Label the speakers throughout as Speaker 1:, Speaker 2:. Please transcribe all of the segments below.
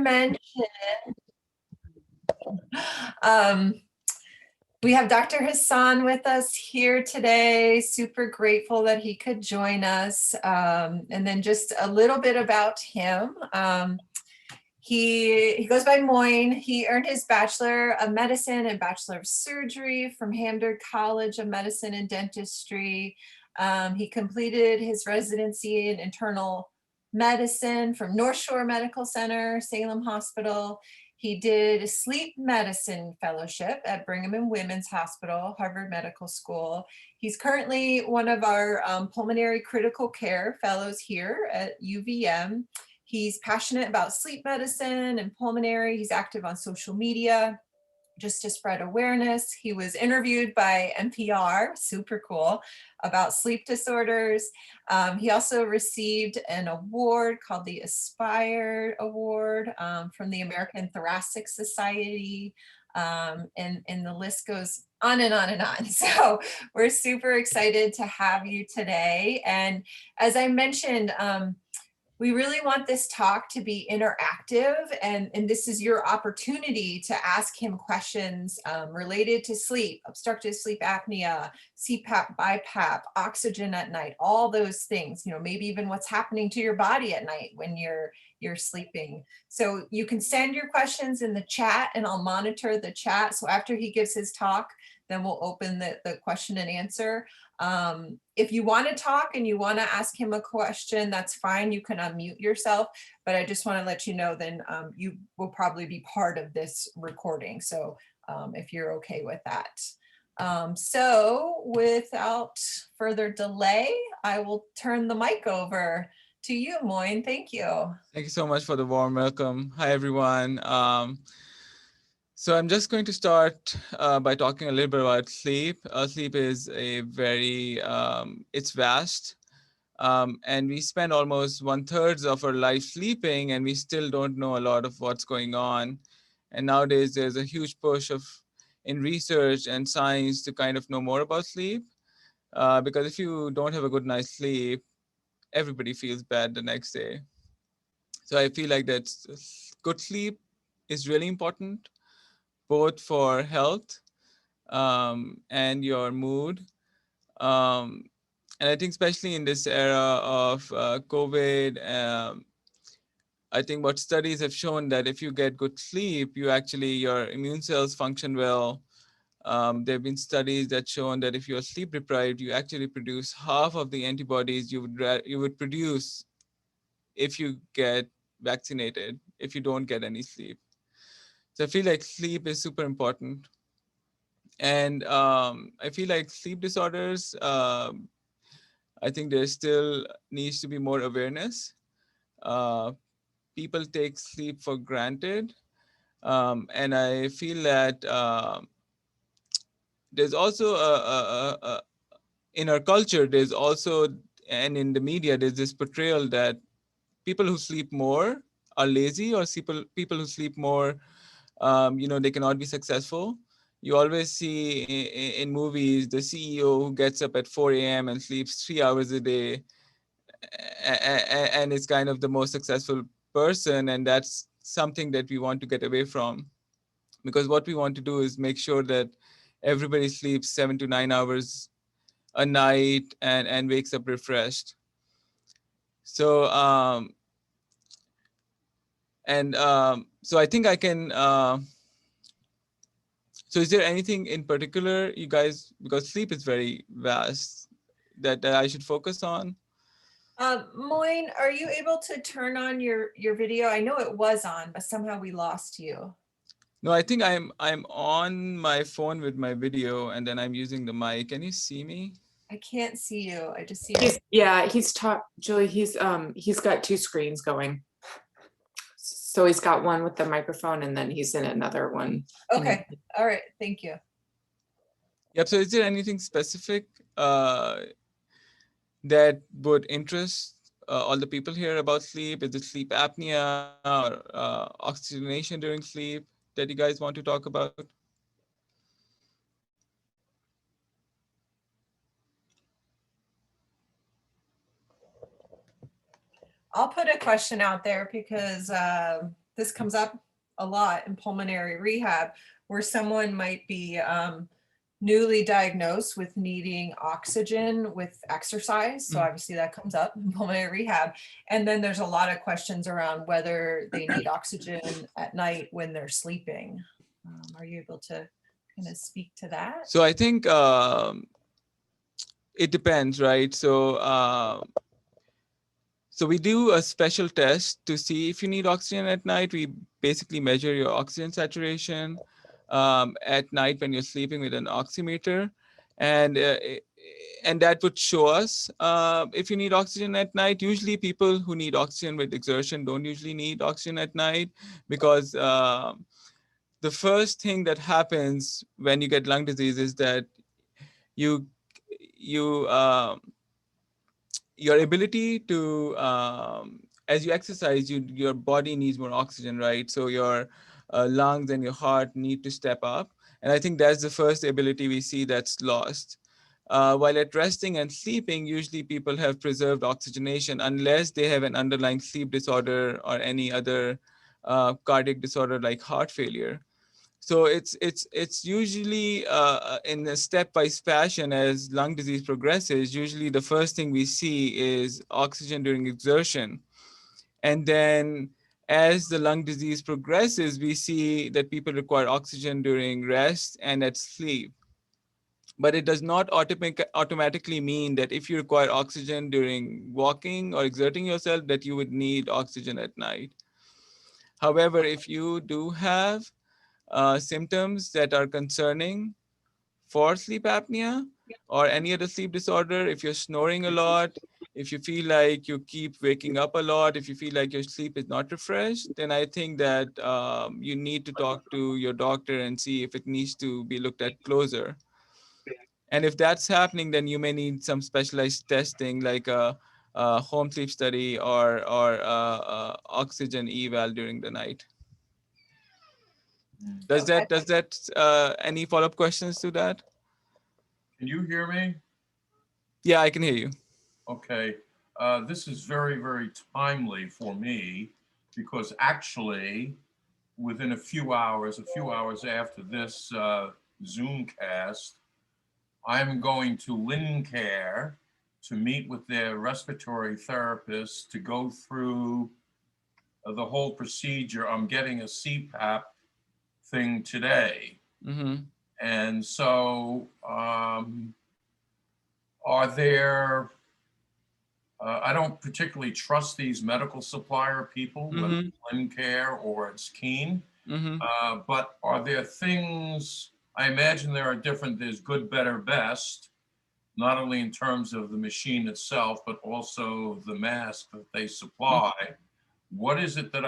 Speaker 1: mention, we have Dr. Hassan with us here today. Super grateful that he could join us. And then just a little bit about him. He goes by Moin. He earned his Bachelor of Medicine and Bachelor of Surgery from Hamburg College of Medicine and Dentistry. He completed his residency in internal medicine from North Shore Medical Center, Salem Hospital. He did a sleep medicine fellowship at Brigham and Women's Hospital, Harvard Medical School. He's currently one of our Pulmonary Critical Care Fellows here at UVM. He's passionate about sleep medicine and pulmonary. He's active on social media just to spread awareness. He was interviewed by NPR, super cool, about sleep disorders. He also received an award called the Aspire Award from the American Thoracic Society. And the list goes on and on and on. So we're super excited to have you today. And as I mentioned, we really want this talk to be interactive, and this is your opportunity to ask him questions related to sleep, obstructive sleep apnea, Cpap, BiPAP, oxygen at night, all those things, maybe even what's happening to your body at night when you're sleeping. So you can send your questions in the chat and I'll monitor the chat. So after he gives his talk, then we'll open the question and answer. If you want to talk and you want to ask him a question, that's fine. You can unmute yourself, but I just want to let you know then you will probably be part of this recording. So if you're okay with that. So without further delay, I will turn the mic over to you, Moin. Thank you.
Speaker 2: Thank you so much for the warm welcome. Hi, everyone. So I'm just going to start by talking a little bit about sleep. Sleep is a very, it's vast. And we spend almost 1/3 of our life sleeping and we still don't know a lot of what's going on. And nowadays there's a huge push in research and science to kind of know more about sleep. Because if you don't have a good night's sleep, everybody feels bad the next day. So I feel like that good sleep is really important, both for health and your mood. And I think especially in this era of COVID, I think what studies have shown that if you get good sleep, your immune cells function well. There have been studies that shown that if you're sleep deprived, you actually produce half of the antibodies you would produce if you get vaccinated, if you don't get any sleep. So I feel like sleep is super important. And I feel like sleep disorders, I think there still needs to be more awareness. People take sleep for granted. And I feel that there's also in our culture, there's also, and in the media, there's this portrayal that people who sleep more are lazy, or people who sleep more, they cannot be successful. You always see in movies the CEO who gets up at 4 a.m. and sleeps 3 hours a day, and is kind of the most successful person. And that's something that we want to get away from, because what we want to do is make sure that everybody sleeps 7 to 9 hours a night and wakes up refreshed. So so I think I can. So is there anything in particular, you guys, because sleep is very vast, that I should focus on?
Speaker 1: Moin, are you able to turn on your video? I know it was on, but somehow we lost you.
Speaker 2: No, I think I'm on my phone with my video, and then I'm using the mic. Can you see me?
Speaker 1: I can't see you. I just see.
Speaker 3: Julie. He's got two screens going. So he's got one with the microphone, and then he's in another one.
Speaker 1: Okay. All right. Thank you.
Speaker 2: Yep. So is there anything specific that would interest all the people here about sleep? Is it sleep apnea or oxygenation during sleep that you guys want to talk about?
Speaker 1: I'll put a question out there because this comes up a lot in pulmonary rehab, where someone might be newly diagnosed with needing oxygen with exercise. So obviously that comes up in pulmonary rehab. And then there's a lot of questions around whether they need oxygen at night when they're sleeping. Are you able to kind of speak to that?
Speaker 2: So I think it depends, right? So we do a special test to see if you need oxygen at night. We basically measure your oxygen saturation at night when you're sleeping with an oximeter, and that would show us if you need oxygen at night. Usually, people who need oxygen with exertion don't usually need oxygen at night, because the first thing that happens when you get lung disease is that you your ability to as you exercise, your body needs more oxygen, right? So your lungs and your heart need to step up, and I think that's the first ability we see that's lost. While at resting and sleeping, usually people have preserved oxygenation unless they have an underlying sleep disorder or any other cardiac disorder like heart failure. So it's usually in a stepwise fashion. As lung disease progresses, usually the first thing we see is oxygen during exertion. And then as the lung disease progresses, we see that people require oxygen during rest and at sleep. But it does not automatically mean that if you require oxygen during walking or exerting yourself, that you would need oxygen at night. However, if you do have symptoms that are concerning for sleep apnea or any other sleep disorder, if you're snoring a lot, if you feel like you keep waking up a lot, if you feel like your sleep is not refreshed, then I think that you need to talk to your doctor and see if it needs to be looked at closer. And if that's happening, then you may need some specialized testing like a home sleep study or oxygen eval during the night. Does that any follow-up questions to that?
Speaker 4: Can you hear me?
Speaker 2: Yeah, I can hear you.
Speaker 4: Okay. This is very, very timely for me because actually within a few hours after this Zoom cast, I'm going to Lincare to meet with their respiratory therapist to go through the whole procedure. I'm getting a Cpap thing today.
Speaker 2: Mm-hmm.
Speaker 4: And so are there, I don't particularly trust these medical supplier people, whether it's Lincare or it's Keen, but are there things, I imagine there are different, there's good, better, best, not only in terms of the machine itself, but also the mask that they supply. What is it that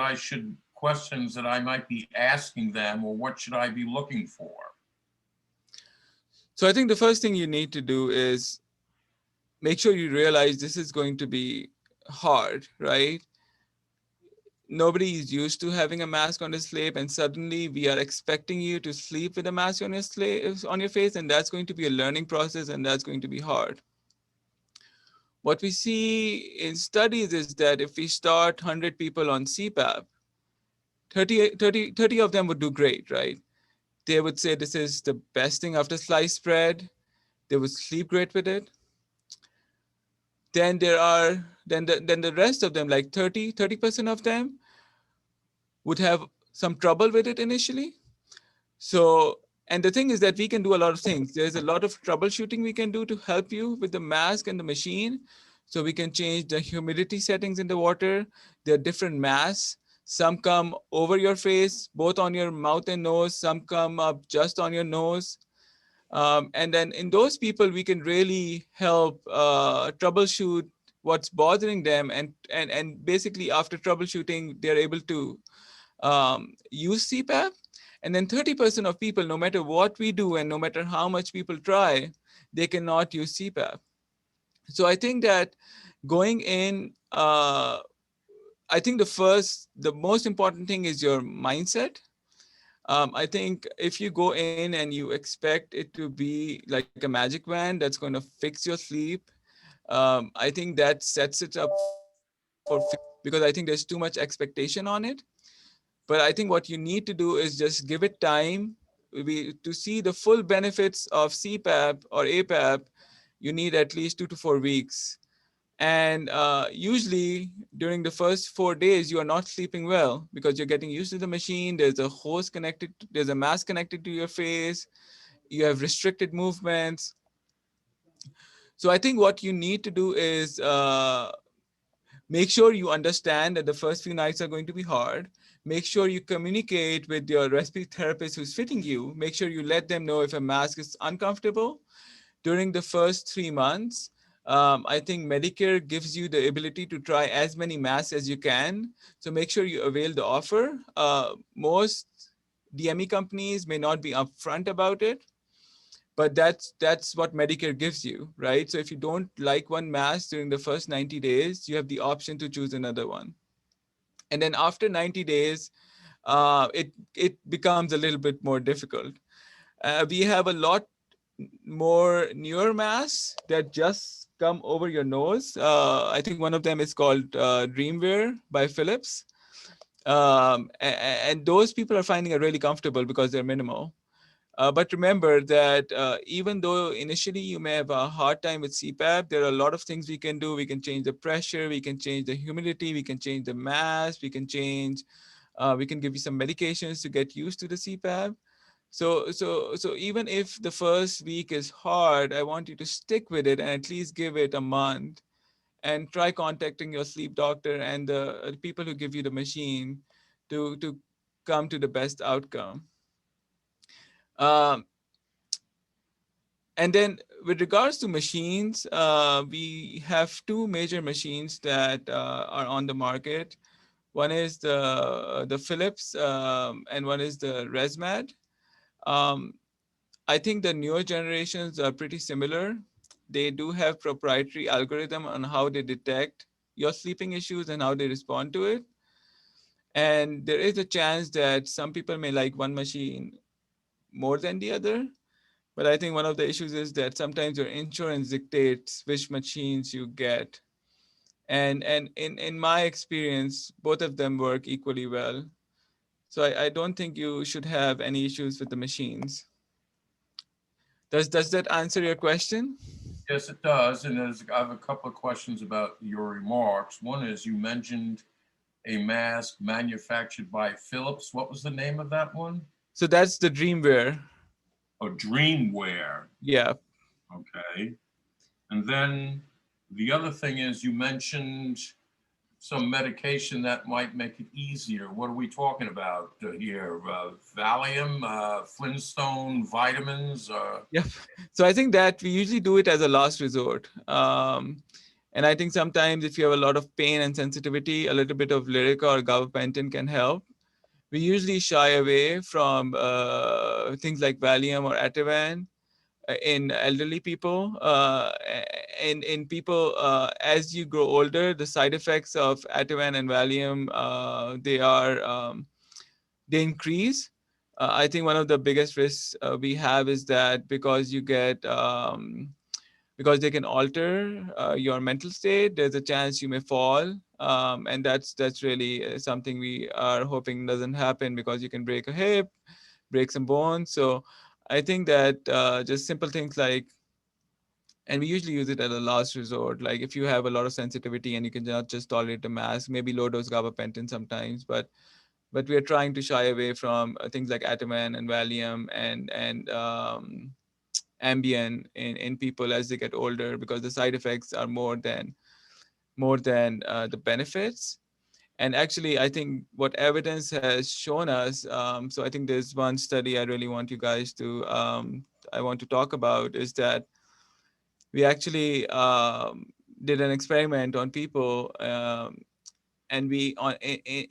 Speaker 4: questions that I might be asking them, or what should I be looking for?
Speaker 2: So I think the first thing you need to do is make sure you realize this is going to be hard, right? Nobody is used to having a mask on their sleep, and suddenly we are expecting you to sleep with a mask on your face, and that's going to be a learning process, and that's going to be hard. What we see in studies is that if we start 100 people on Cpap, 30 of them would do great, right? They would say this is the best thing after sliced bread. They would sleep great with it. Then the rest of them, like 30% of them would have some trouble with it initially. So, and the thing is that we can do a lot of things. There's a lot of troubleshooting we can do to help you with the mask and the machine. So we can change the humidity settings in the water. There are different masks. Some come over your face, both on your mouth and nose. Some come up just on your nose. And then in those people, we can really help troubleshoot what's bothering them. And basically after troubleshooting, they're able to use Cpap. And then 30% of people, no matter what we do and no matter how much people try, they cannot use Cpap. So I think that going in, I think the most important thing is your mindset. I think if you go in and you expect it to be like a magic wand that's going to fix your sleep, I think that sets it up for because I think there's too much expectation on it. But I think what you need to do is just give it time. To see the full benefits of CPAP or APAP, you need at least 2 to 4 weeks. And usually during the first 4 days, you are not sleeping well because you're getting used to the machine. There's a hose connected, there's a mask connected to your face. You have restricted movements. So I think what you need to do is make sure you understand that the first few nights are going to be hard. Make sure you communicate with your respiratory therapist who's fitting you. Make sure you let them know if a mask is uncomfortable. During the first 3 months, I think Medicare gives you the ability to try as many masks as you can. So make sure you avail the offer. Most DME companies may not be upfront about it, but that's what Medicare gives you, right? So if you don't like one mask during the first 90 days, you have the option to choose another one. And then after 90 days, it becomes a little bit more difficult. We have a lot more newer masks that just come over your nose. I think one of them is called Dreamwear by Philips. And those people are finding it really comfortable because they're minimal. But remember that even though initially you may have a hard time with CPAP, there are a lot of things we can do. We can change the pressure, we can change the humidity, we can change the mask, we can give you some medications to get used to the CPAP. So even if the first week is hard, I want you to stick with it and at least give it a month and try contacting your sleep doctor and the people who give you the machine to come to the best outcome. Um, And then with regards to machines, we have two major machines that are on the market. One is the Philips and one is the ResMed. Um, I think the newer generations are pretty similar. They do have proprietary algorithm on how they detect your sleeping issues and how they respond to it. And there is a chance that some people may like one machine more than the other. But I think one of the issues is that sometimes your insurance dictates which machines you get. And in my experience, both of them work equally well. So I don't think you should have any issues with the machines. Does that answer your question?
Speaker 4: Yes, it does. And I have a couple of questions about your remarks. One is you mentioned a mask manufactured by Philips. What was the name of that one?
Speaker 2: So that's the Dreamwear.
Speaker 4: Oh, Dreamwear.
Speaker 2: Yeah.
Speaker 4: Okay. And then the other thing is you mentioned some medication that might make it easier. What are we talking about here? Valium, Flintstone, vitamins?
Speaker 2: Yeah. So I think that we usually do it as a last resort. And I think sometimes if you have a lot of pain and sensitivity, a little bit of Lyrica or gabapentin can help. We usually shy away from things like Valium or Ativan in elderly people. In people, as you grow older, the side effects of Ativan and Valium, they increase. I think one of the biggest risks we have is that because because they can alter your mental state, there's a chance you may fall. And that's really something we are hoping doesn't happen, because you can break a hip, break some bones. So I think that just simple things like, and we usually use it as a last resort, like if you have a lot of sensitivity and you cannot just tolerate the mask, maybe low dose gabapentin sometimes, but we are trying to shy away from things like Ativan and Valium and Ambien in people as they get older, because the side effects are more than the benefits. And actually, I think what evidence has shown us, so I think there's one study I really want you guys to, I want to talk about, is that we actually did an experiment on people, and we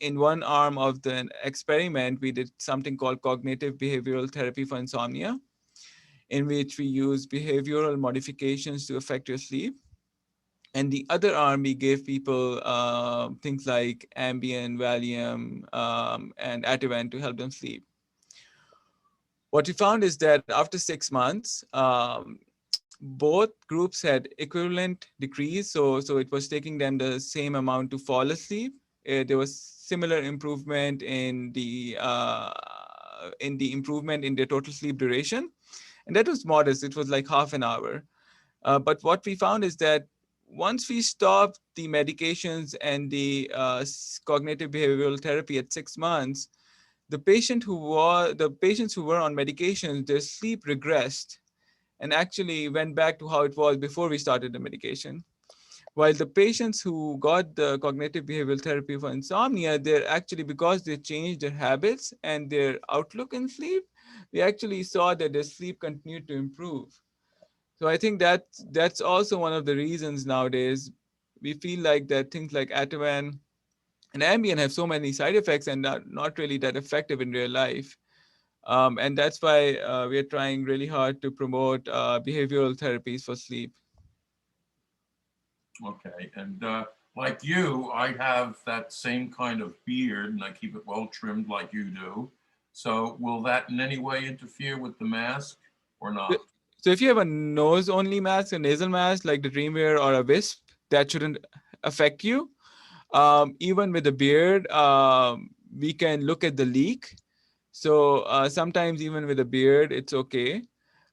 Speaker 2: in one arm of the experiment, we did something called cognitive behavioral therapy for insomnia, in which we use behavioral modifications to affect your sleep. And the other arm, we gave people things like Ambien, Valium, and Ativan to help them sleep. What we found is that after 6 months, both groups had equivalent decrease. So it was taking them the same amount to fall asleep. There was similar improvement in the improvement in their total sleep duration. And that was modest. It was like half an hour. But what we found is that once we stopped the medications and the cognitive behavioral therapy at 6 months, the patients who were on medications, their sleep regressed and actually went back to how it was before we started the medication. While the patients who got the cognitive behavioral therapy for insomnia, they're actually, because they changed their habits and their outlook in sleep, we actually saw that their sleep continued to improve. So I think that that's also one of the reasons nowadays we feel like that things like Ativan and Ambien have so many side effects and not really that effective in real life. And that's why we are trying really hard to promote behavioral therapies for sleep.
Speaker 4: Okay, and like you, I have that same kind of beard and I keep it well trimmed like you do. So will that in any way interfere with the mask or not?
Speaker 2: So if you have a nose-only mask, a nasal mask like the Dreamwear or a Wisp, that shouldn't affect you. Even with a beard, we can look at the leak. So sometimes even with a beard, it's okay.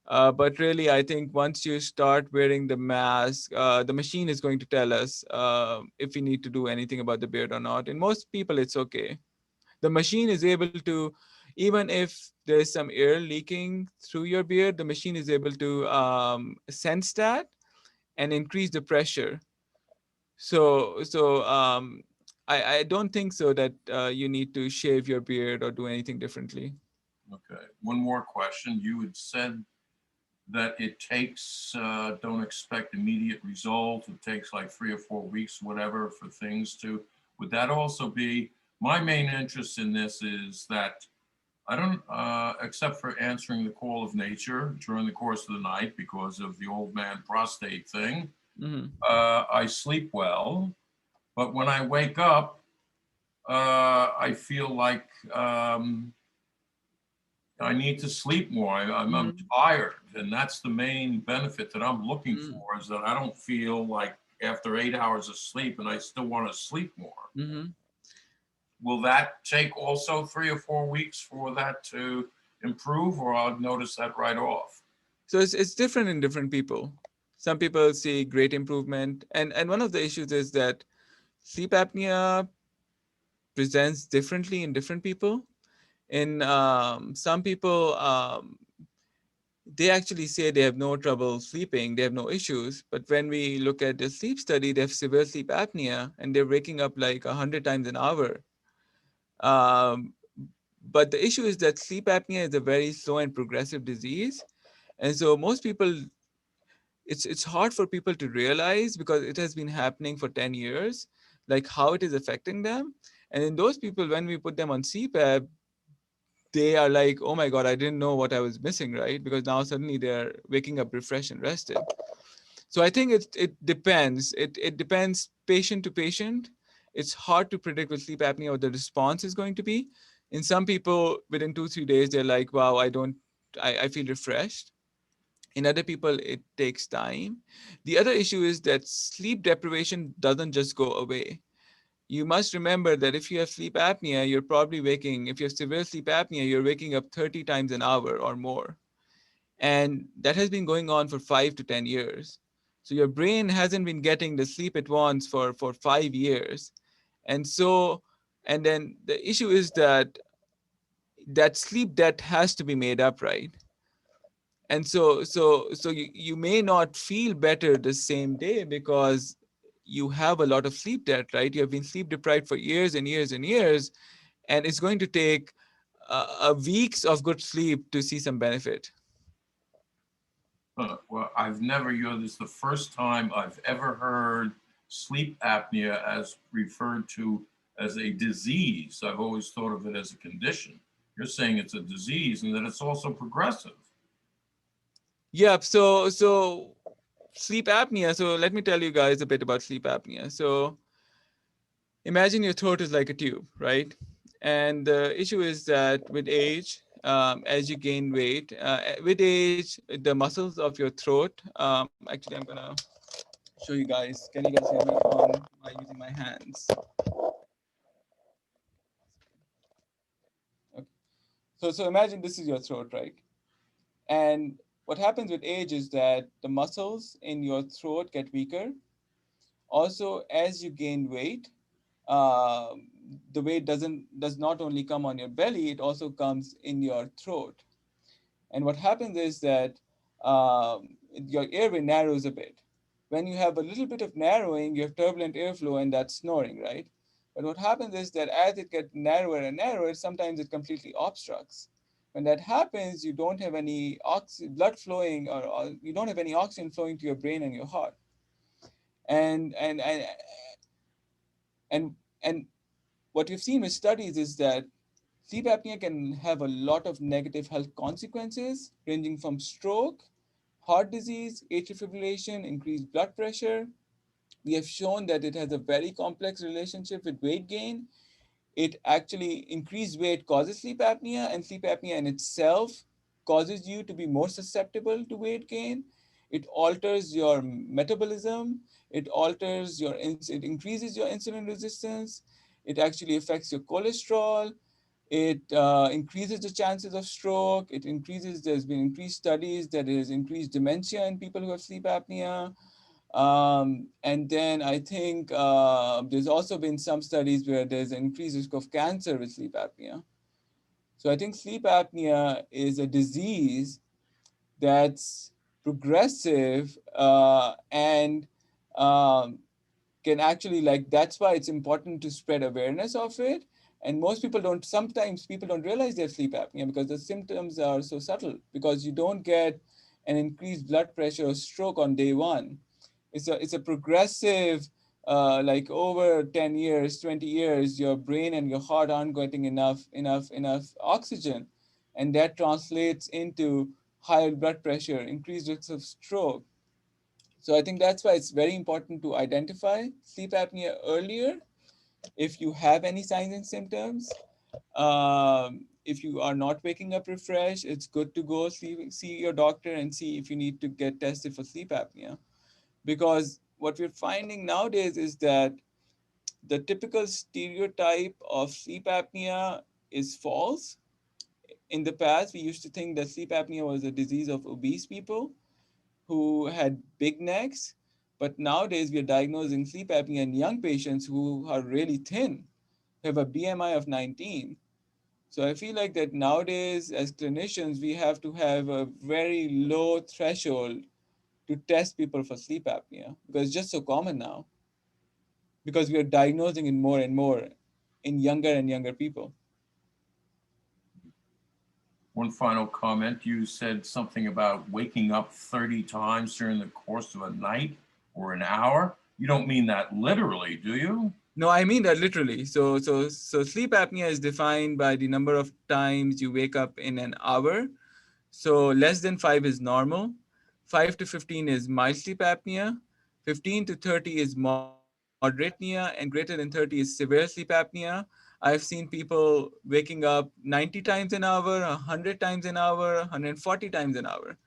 Speaker 2: But really, I think once you start wearing the mask, the machine is going to tell us if we need to do anything about the beard or not. In most people, it's okay. The machine is able to, even if there is some air leaking through your beard, the machine is able to sense that and increase the pressure. So I don't think so that you need to shave your beard or do anything differently.
Speaker 4: Okay, one more question. You had said that it takes, don't expect immediate results. It takes like 3 or 4 weeks, whatever, for things to, would that also be, my main interest in this is that I don't, except for answering the call of nature during the course of the night because of the old man prostate thing,
Speaker 2: Mm-hmm.
Speaker 4: I sleep well, but when I wake up, I feel like I need to sleep more. I'm tired, and that's the main benefit that I'm looking for, is that I don't feel like after 8 hours of sleep and I still want to sleep more.
Speaker 2: Mm-hmm.
Speaker 4: Will that take also 3 or 4 weeks for that to improve, or I'll notice that right off?
Speaker 2: So it's different in different people. Some people see great improvement, and one of the issues is that sleep apnea presents differently in different people. In some people, they actually say they have no trouble sleeping, they have no issues. But when we look at the sleep study, they have severe sleep apnea and they're waking up like 100 times an hour. Um, but the issue is that sleep apnea is a very slow and progressive disease. And so most people, it's hard for people to realize because it has been happening for 10 years, like how it is affecting them. And in those people, when we put them on Cpap, they are like, oh my God, I didn't know what I was missing, right? Because now suddenly they're waking up refreshed and rested. So I think it depends. It depends patient to patient. It's hard to predict with sleep apnea what the response is going to be. In some people, within 2-3 days, they're like, wow, I feel refreshed. In other people, it takes time. The other issue is that sleep deprivation doesn't just go away. You must remember that if you have sleep apnea, you're probably waking, if you have severe sleep apnea, you're waking up 30 times an hour or more. And that has been going on for 5 to 10 years. So your brain hasn't been getting the sleep it wants for 5 years. And so, and then the issue is that that sleep debt has to be made up, right? And so you may not feel better the same day because you have a lot of sleep debt, right? You have been sleep deprived for years and years and years, and it's going to take weeks of good sleep to see some benefit.
Speaker 4: Well, this is the first time I've ever heard sleep apnea as referred to as a disease. I've always thought of it as a condition. You're saying it's a disease and that it's also progressive.
Speaker 2: Yep. So sleep apnea. So let me tell you guys a bit about sleep apnea. So imagine your throat is like a tube, right? And the issue is that with age, as you gain weight, with age, the muscles of your throat. Actually, I'm gonna show you guys. Can you guys hear me on by using my hands? So imagine this is your throat, right? And what happens with age is that the muscles in your throat get weaker. Also, as you gain weight, uh, the weight does not only come on your belly, it also comes in your throat. And what happens is that your airway narrows a bit. When you have a little bit of narrowing, you have turbulent airflow, and that's snoring, right? But what happens is that as it gets narrower and narrower, sometimes it completely obstructs. When that happens, you don't have any blood flowing, or you don't have any oxygen flowing to your brain and your heart. And and and and and what we've seen with studies is that sleep apnea can have a lot of negative health consequences, ranging from stroke, heart disease, atrial fibrillation, increased blood pressure. We have shown that it has a very complex relationship with weight gain. It actually, increased weight causes sleep apnea, and sleep apnea in itself causes you to be more susceptible to weight gain. It alters your metabolism. It increases your insulin resistance. It actually affects your cholesterol. It increases the chances of stroke. There's been increased studies that there's increased dementia in people who have sleep apnea. And then I think there's also been some studies where there's an increased risk of cancer with sleep apnea. So I think sleep apnea is a disease that's progressive and um, can actually, like, that's why it's important to spread awareness of it. And sometimes people don't realize they have sleep apnea because the symptoms are so subtle, because you don't get an increased blood pressure or stroke on day one. It's a progressive, like over 10 years, 20 years, your brain and your heart aren't getting enough oxygen. And that translates into higher blood pressure, increased risk of stroke. So I think that's why it's very important to identify sleep apnea earlier if you have any signs and symptoms. If you are not waking up refreshed, it's good to go see your doctor and see if you need to get tested for sleep apnea. Because what we're finding nowadays is that the typical stereotype of sleep apnea is false. In the past, we used to think that sleep apnea was a disease of obese people who had big necks. But nowadays, we are diagnosing sleep apnea in young patients who are really thin, who have a BMI of 19. So I feel like that nowadays, as clinicians, we have to have a very low threshold to test people for sleep apnea, because it's just so common now, because we are diagnosing it more and more in younger and younger people.
Speaker 4: One final comment. You said something about waking up 30 times during the course of a night or an hour. You don't mean that literally, do you?
Speaker 2: No, I mean that literally. So sleep apnea is defined by the number of times you wake up in an hour. So less than 5 is normal. 5 to 15 is mild sleep apnea. 15 to 30 is moderate apnea, and greater than 30 is severe sleep apnea. I've seen people waking up 90 times an hour, 100 times an hour, 140 times an hour.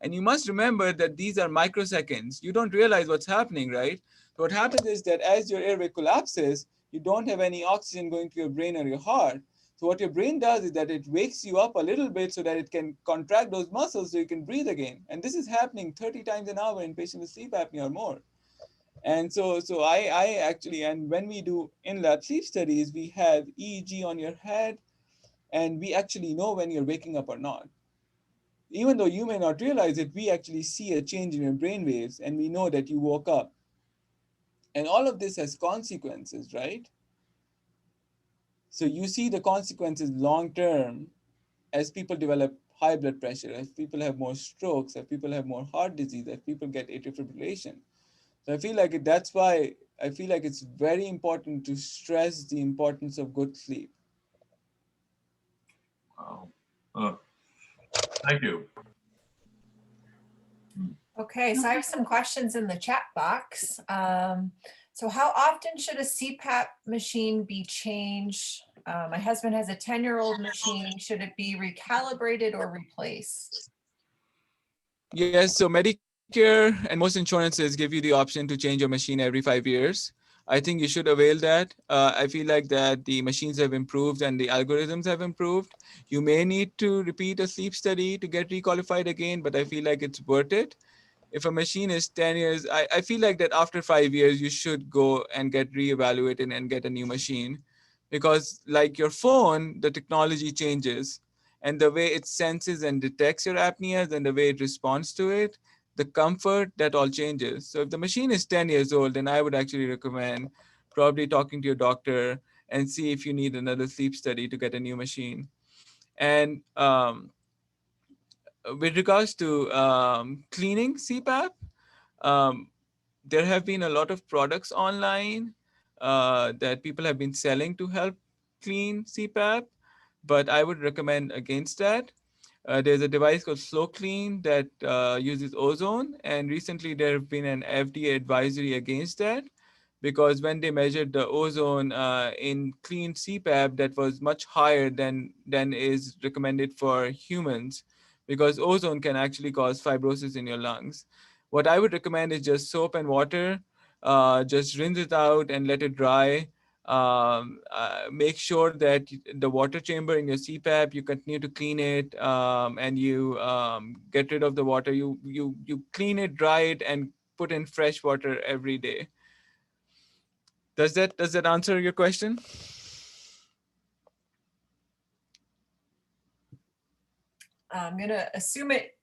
Speaker 2: And you must remember that these are microseconds. You don't realize what's happening, right? So what happens is that as your airway collapses, you don't have any oxygen going to your brain or your heart. So what your brain does is that it wakes you up a little bit so that it can contract those muscles so you can breathe again. And this is happening 30 times an hour in patients with sleep apnea or more. And so I actually, and when we do in-lab sleep studies, we have EEG on your head, and we actually know when you're waking up or not. Even though you may not realize it, we actually see a change in your brain waves, and we know that you woke up. And all of this has consequences, right? So you see the consequences long term as people develop high blood pressure, as people have more strokes, as people have more heart disease, as people get atrial fibrillation. So I feel like that's why I feel like it's very important to stress the importance of good sleep.
Speaker 4: Wow. Thank you.
Speaker 1: Okay, so I have some questions in the chat box. So how often should a Cpap machine be changed? My husband has a 10-year-old machine. Should it be recalibrated or replaced?
Speaker 2: Yes, so Medicare and most insurances give you the option to change your machine every 5 years. I think you should avail that. I feel like that the machines have improved and the algorithms have improved. You may need to repeat a sleep study to get requalified again, but I feel like it's worth it. If a machine is 10 years, I feel like that after 5 years, you should go and get reevaluated and get a new machine. Because like your phone, the technology changes, and the way it senses and detects your apneas and the way it responds to it, the comfort, that all changes. So if the machine is 10 years old, then I would actually recommend probably talking to your doctor and see if you need another sleep study to get a new machine. And with regards to cleaning CPAP, um, there have been a lot of products online that people have been selling to help clean CPAP, but I would recommend against that. There's a device called Slow Clean that uses ozone, and recently there have been an FDA advisory against that because when they measured the ozone in clean CPAP, that was much higher than is recommended for humans, because ozone can actually cause fibrosis in your lungs. What I would recommend is just soap and water. Just rinse it out and let it dry. Make sure that the water chamber in your CPAP, you continue to clean it, and you get rid of the water. You clean it, dry it, and put in fresh water every day. Does that answer your question?
Speaker 1: I'm gonna assume it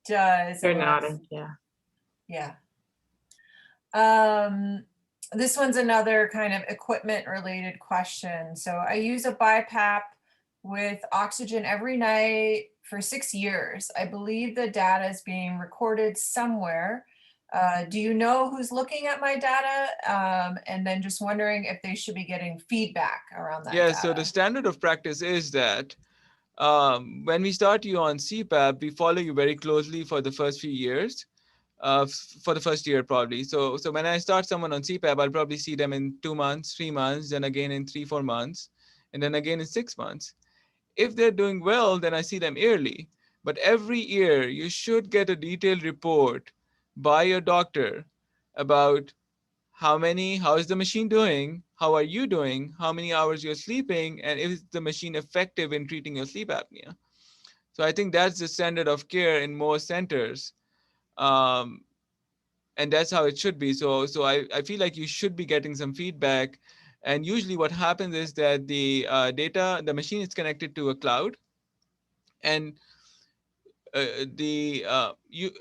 Speaker 1: does.
Speaker 3: They're
Speaker 1: unless-
Speaker 3: nodding, yeah.
Speaker 1: Yeah. This one's another kind of equipment related question. So I use a BiPAP with oxygen every night for 6 years. I believe the data is being recorded somewhere. Do you know who's looking at my data? And then just wondering if they should be getting feedback around that
Speaker 2: Yeah,
Speaker 1: data.
Speaker 2: so the standard of practice is that when we start you on CPAP, we follow you very closely for the first few years, for the first year probably. So when I start someone on CPAP, I'll probably see them in 2 months, 3 months, then again in 3-4 months, and then again in 6 months. If they're doing well, then I see them yearly. But every year, you should get a detailed report by your doctor about how is the machine doing, how are you doing, how many hours you're sleeping, and is the machine effective in treating your sleep apnea. So I think that's the standard of care in most centers. Um, and that's how it should be. So I feel like you should be getting some feedback. And usually what happens is that the machine is connected to a cloud, and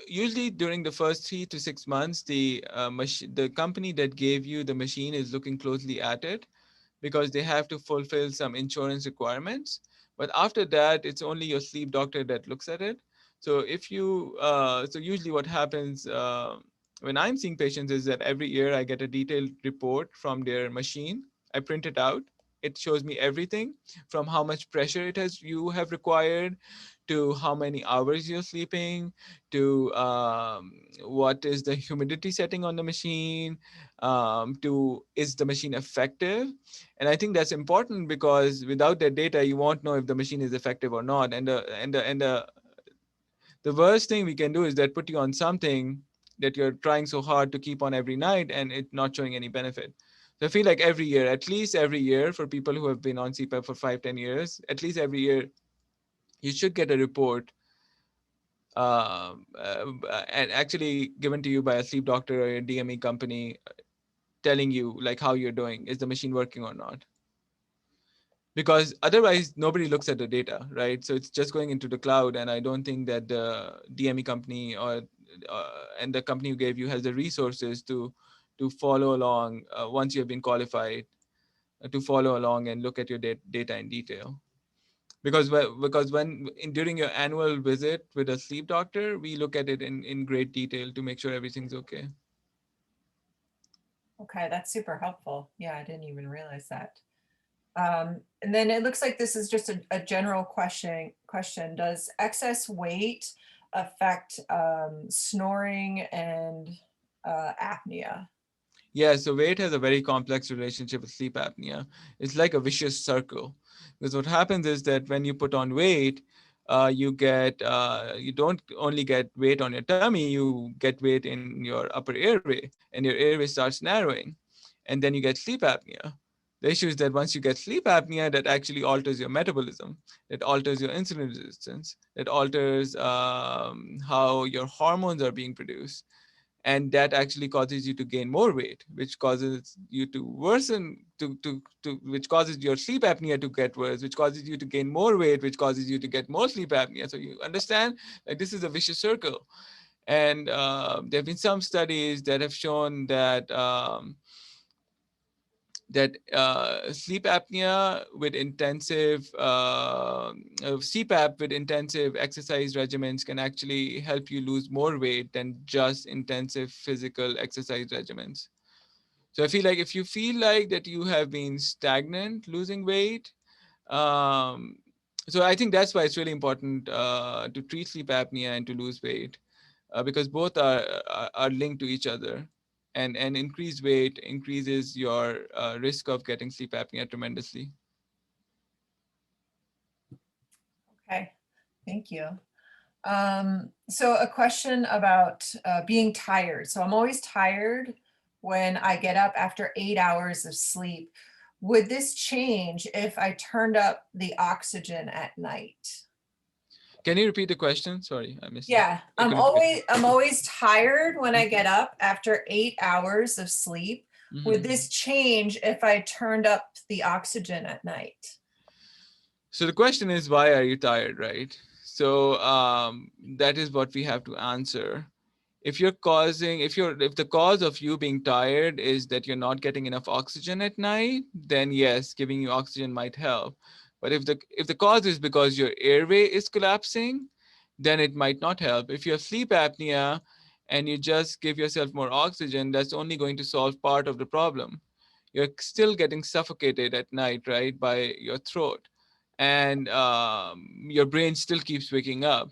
Speaker 2: usually during the first 3 to 6 months, the company that gave you the machine is looking closely at it because they have to fulfill some insurance requirements. But after that, it's only your sleep doctor that looks at it. So so usually what happens when I'm seeing patients is that every year I get a detailed report from their machine. I print it out. It shows me everything from how much pressure you have required, to how many hours you're sleeping, to what is the humidity setting on the machine, to is the machine effective. And I think that's important because without that data, you won't know if the machine is effective or not. And the worst thing we can do is that put you on something that you're trying so hard to keep on every night and it not showing any benefit. So I feel like every year, at least every year, for people who have been on CPAP for 5-10 years, at least every year, you should get a report and actually given to you by a sleep doctor or a DME company telling you like how you're doing. Is the machine working or not? Because otherwise nobody looks at the data, right? So it's just going into the cloud, and I don't think that the DME company or and the company who gave you has the resources to follow along once you have been qualified to follow along and look at your data in detail. Because during your annual visit with a sleep doctor, we look at it in great detail to make sure everything's okay.
Speaker 1: Okay, that's super helpful. Yeah, I didn't even realize that. And then it looks like this is just a general question. Does excess weight affect snoring and apnea?
Speaker 2: Yeah, so weight has a very complex relationship with sleep apnea. It's like a vicious circle. Because what happens is that when you put on weight, you don't only get weight on your tummy, you get weight in your upper airway, and your airway starts narrowing. and then you get sleep apnea. The issue is that once you get sleep apnea, that actually alters your metabolism, it alters your insulin resistance, it alters how your hormones are being produced. And that actually causes you to gain more weight, which causes you to worsen, which causes your sleep apnea to get worse, which causes you to gain more weight, which causes you to get more sleep apnea. So you understand, like, this is a vicious circle. And there have been some studies that have shown that sleep apnea with intensive Cpap with intensive exercise regimens can actually help you lose more weight than just intensive physical exercise regimens. So I feel like if you feel like that you have been stagnant losing weight, so I think that's why it's really important to treat sleep apnea and to lose weight, because both are linked to each other. And increased weight increases your risk of getting sleep apnea tremendously.
Speaker 1: Okay, thank you. So a question about being tired. So I'm always tired when I get up after 8 hours of sleep. Would this change if I turned up the oxygen at night?
Speaker 2: Can you repeat the question? Sorry, I missed it.
Speaker 1: Yeah,
Speaker 2: I
Speaker 1: I'm
Speaker 2: couldn't-
Speaker 1: always tired when I get up after 8 hours of sleep. Would
Speaker 2: Mhm.
Speaker 1: this change if I turned up the oxygen at night?
Speaker 2: So the question is, why are you tired, right? So that is what we have to answer. If the cause of you being tired is that you're not getting enough oxygen at night, then yes, giving you oxygen might help. But if the cause is because your airway is collapsing, then it might not help. If you have sleep apnea and you just give yourself more oxygen, that's only going to solve part of the problem. You're still getting suffocated at night, right, by your throat, and your brain still keeps waking up.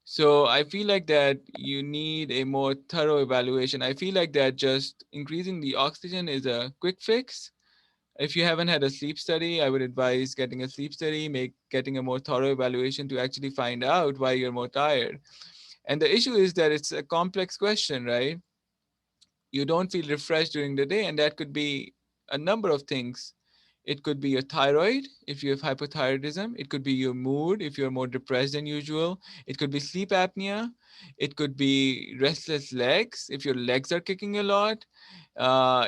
Speaker 2: So I feel like that you need a more thorough evaluation. I feel like that just increasing the oxygen is a quick fix. If you haven't had a sleep study, I would advise getting a sleep study, getting a more thorough evaluation to actually find out why you're more tired. And the issue is that it's a complex question, right? You don't feel refreshed during the day, and that could be a number of things. It could be your thyroid if you have hypothyroidism. It could be your mood if you're more depressed than usual. It could be sleep apnea. It could be restless legs if your legs are kicking a lot.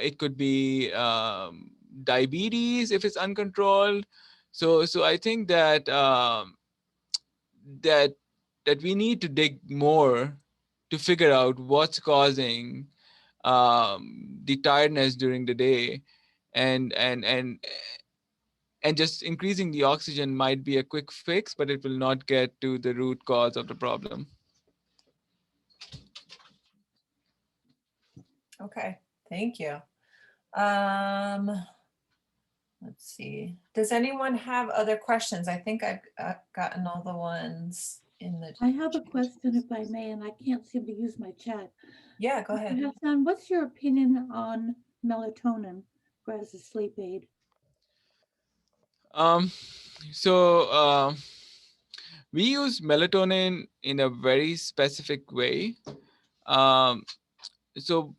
Speaker 2: It could be diabetes if it's uncontrolled. So I think that that that we need to dig more to figure out what's causing the tiredness during the day, and and and and just increasing the oxygen might be a quick fix, but it will not get to the root cause of the problem.
Speaker 1: Okay, thank you. Let's see. Does anyone have other questions? I think I've gotten all the ones in the.
Speaker 5: I have a question, if I may, and I can't seem to use my chat.
Speaker 1: Yeah, go ahead.
Speaker 5: Hassan, what's your opinion on melatonin as a sleep aid?
Speaker 2: Um, so we use melatonin in a very specific way. Um, so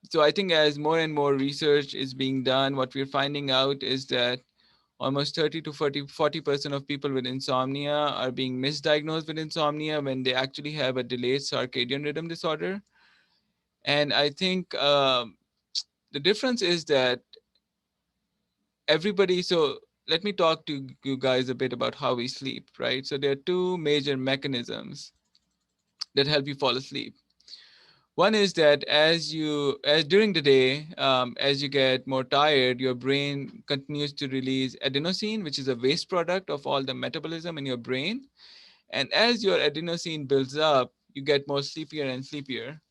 Speaker 2: so I think as more and more research is being done, what we're finding out is that almost 30 to 40% of people with insomnia are being misdiagnosed with insomnia when they actually have a delayed circadian rhythm disorder. And I think the difference is that everybody, so let me talk to you guys a bit about how we sleep, right? So there are two major mechanisms that help you fall asleep. One is that as during the day, as you get more tired, your brain continues to release adenosine, which is a waste product of all the metabolism in your brain. And as your adenosine builds up, you get more sleepier and sleepier.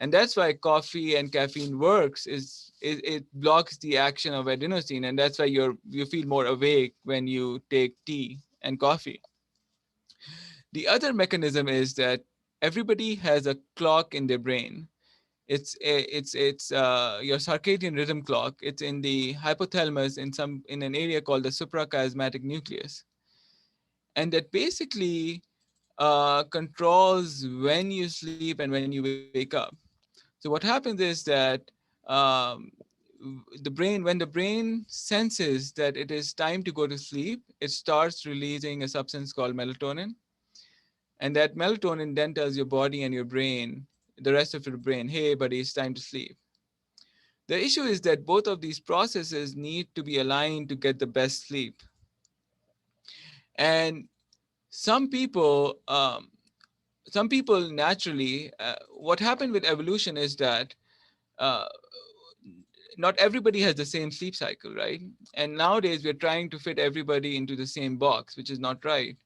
Speaker 2: And that's why coffee and caffeine works, is it blocks the action of adenosine. And that's why you feel more awake when you take tea and coffee. The other mechanism is that everybody has a clock in their brain. It's your circadian rhythm clock. It's in the hypothalamus in an area called the suprachiasmatic nucleus, and that basically controls when you sleep and when you wake up. So what happens is that when the brain senses that it is time to go to sleep, it starts releasing a substance called melatonin. And that melatonin then tells your body and your brain, the rest of your brain, hey, buddy, it's time to sleep. The issue is that both of these processes need to be aligned to get the best sleep. And some people naturally, what happened with evolution is that uh, not everybody has the same sleep cycle, right? And nowadays we're trying to fit everybody into the same box, which is not right.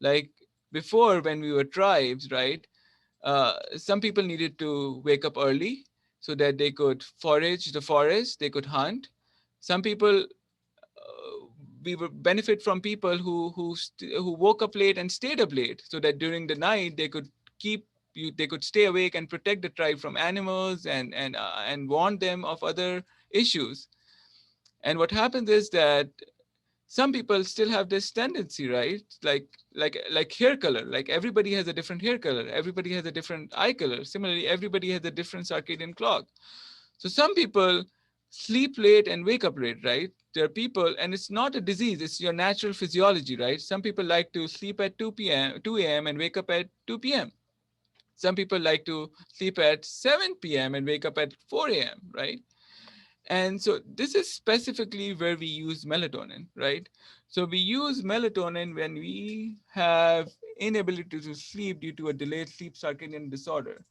Speaker 2: Like before, when we were tribes, right? Some people needed to wake up early so that they could forage the forest, they could hunt. Some people, we would benefit from people who woke up late and stayed up late, so that during the night they could they could stay awake and protect the tribe from animals and warn them of other issues. And what happens is that some people still have this tendency, right? Like hair color. Like everybody has a different hair color. Everybody has a different eye color. Similarly, everybody has a different circadian clock. So some people sleep late and wake up late, right? There are people, and it's not a disease, it's your natural physiology, right? Some people like to sleep at 2 a.m. and wake up at 2 p.m. Some people like to sleep at 7 p.m. and wake up at 4 a.m., right? And so this is specifically where we use melatonin, right? So we use melatonin when we have inability to sleep due to a delayed sleep circadian disorder.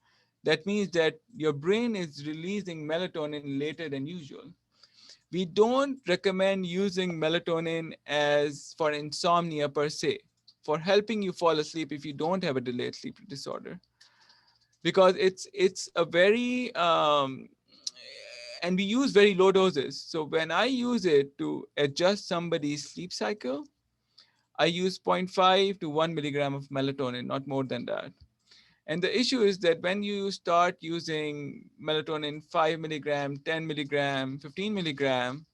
Speaker 2: That means that your brain is releasing melatonin later than usual. We don't recommend using melatonin as for insomnia per se, for helping you fall asleep if you don't have a delayed sleep disorder, because it's a very and we use very low doses. So when I use it to adjust somebody's sleep cycle, I use 0.5 to 1 milligram of melatonin, not more than that. And the issue is that when you start using melatonin 5 milligram, 10 milligram, 15 milligram,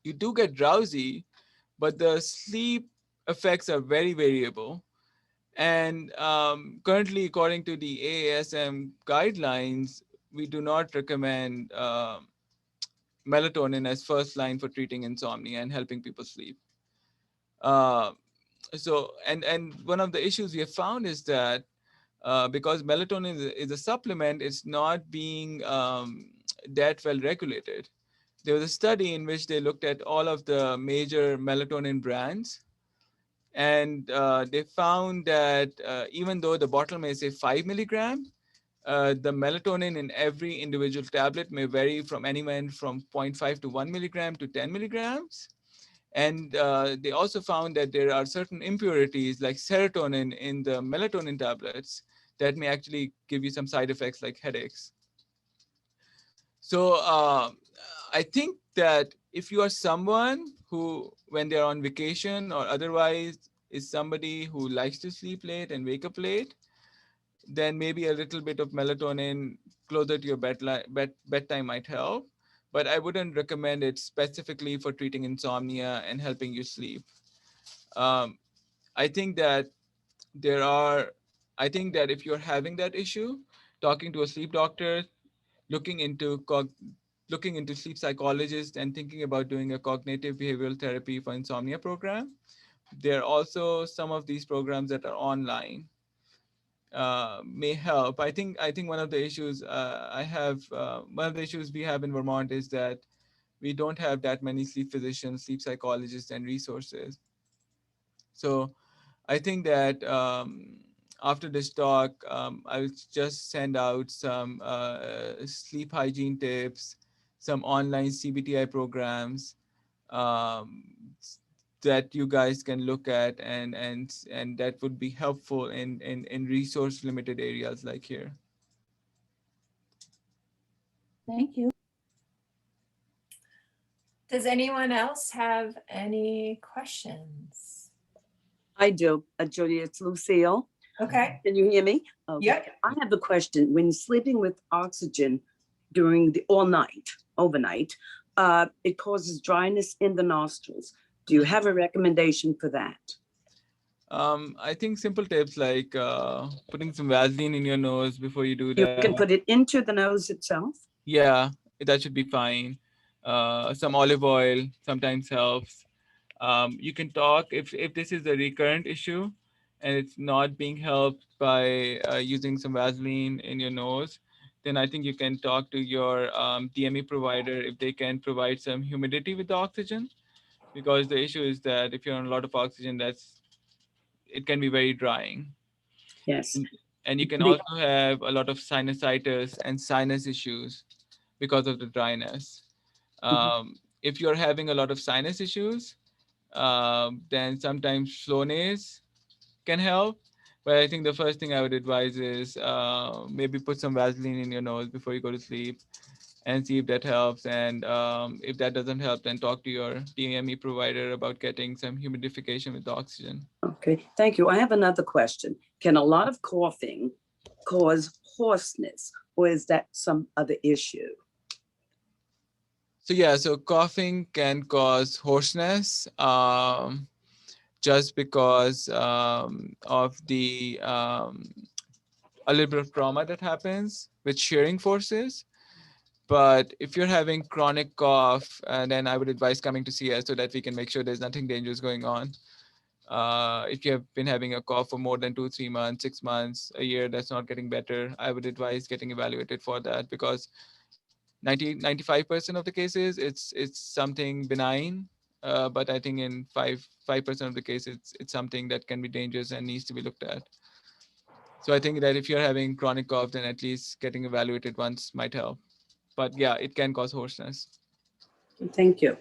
Speaker 2: you do get drowsy, but the sleep effects are very variable. And currently, according to the AASM guidelines, we do not recommend melatonin as first line for treating insomnia and helping people sleep. Uh, and one of the issues we have found is that because melatonin is a supplement, it's not being that well regulated. There was a study in which they looked at all of the major melatonin brands, and they found that even though the bottle may say 5 milligram, the melatonin in every individual tablet may vary from anywhere from 0.5 to 1 milligram to 10 milligrams. And they also found that there are certain impurities like serotonin in the melatonin tablets that may actually give you some side effects like headaches. So I think that if you are someone who, when they're on vacation or otherwise, is somebody who likes to sleep late and wake up late, then maybe a little bit of melatonin closer to your bedtime might help. But I wouldn't recommend it specifically for treating insomnia and helping you sleep. Um, I think that I think that if you're having that issue, talking to a sleep doctor, looking into sleep psychologists and thinking about doing a cognitive behavioral therapy for insomnia program. There are also some of these programs that are online, may help. I think one of the issues one of the issues we have in Vermont is that we don't have that many sleep physicians, sleep psychologists, and resources. So I think that after this talk, I'll just send out some sleep hygiene tips, some online CBTI programs um, that you guys can look at, and that would be helpful in resource limited areas like here.
Speaker 5: Thank you.
Speaker 1: Does anyone else have any questions?
Speaker 6: I do, Julia, it's Lucille.
Speaker 1: Okay.
Speaker 6: Can you hear me? Okay.
Speaker 1: Yep.
Speaker 6: I have a question. When sleeping with oxygen during the all night, overnight, it causes dryness in the nostrils. Do you have a recommendation for that?
Speaker 2: I think simple tips like putting some Vaseline in your nose before you do
Speaker 6: You
Speaker 2: that.
Speaker 6: can put it into the nose itself?
Speaker 2: Yeah, that should be fine. Some olive oil sometimes helps. You can talk if this is a recurrent issue and it's not being helped by using some Vaseline in your nose, then I think you can talk to your DME provider if they can provide some humidity with the oxygen, because the issue is that if you're on a lot of oxygen, it can be very drying.
Speaker 6: Yes.
Speaker 2: And you can
Speaker 6: The-
Speaker 2: also have a lot of sinusitis and sinus issues because of the dryness. If you're having a lot of sinus issues, then sometimes Flonase can help. But I think the first thing I would advise is maybe put some Vaseline in your nose before you go to sleep and see if that helps. And if that doesn't help, then talk to your DME provider about getting some humidification with the oxygen.
Speaker 6: Okay, thank you. I have another question. Can a lot of coughing cause hoarseness, or is that some other issue?
Speaker 2: So yeah, so coughing can cause hoarseness just because of the a little bit of trauma that happens with shearing forces. But if you're having chronic cough, then I would advise coming to see us so that we can make sure there's nothing dangerous going on. If you have been having a cough for more than 2-3 months, 6 months, a year, that's not getting better, I would advise getting evaluated for that, because 95% of the cases, it's something benign. But I think in 5% of the cases, it's something that can be dangerous and needs to be looked at. So I think that if you're having chronic cough, then at least getting evaluated once might help. But yeah, it can cause hoarseness.
Speaker 6: Thank you.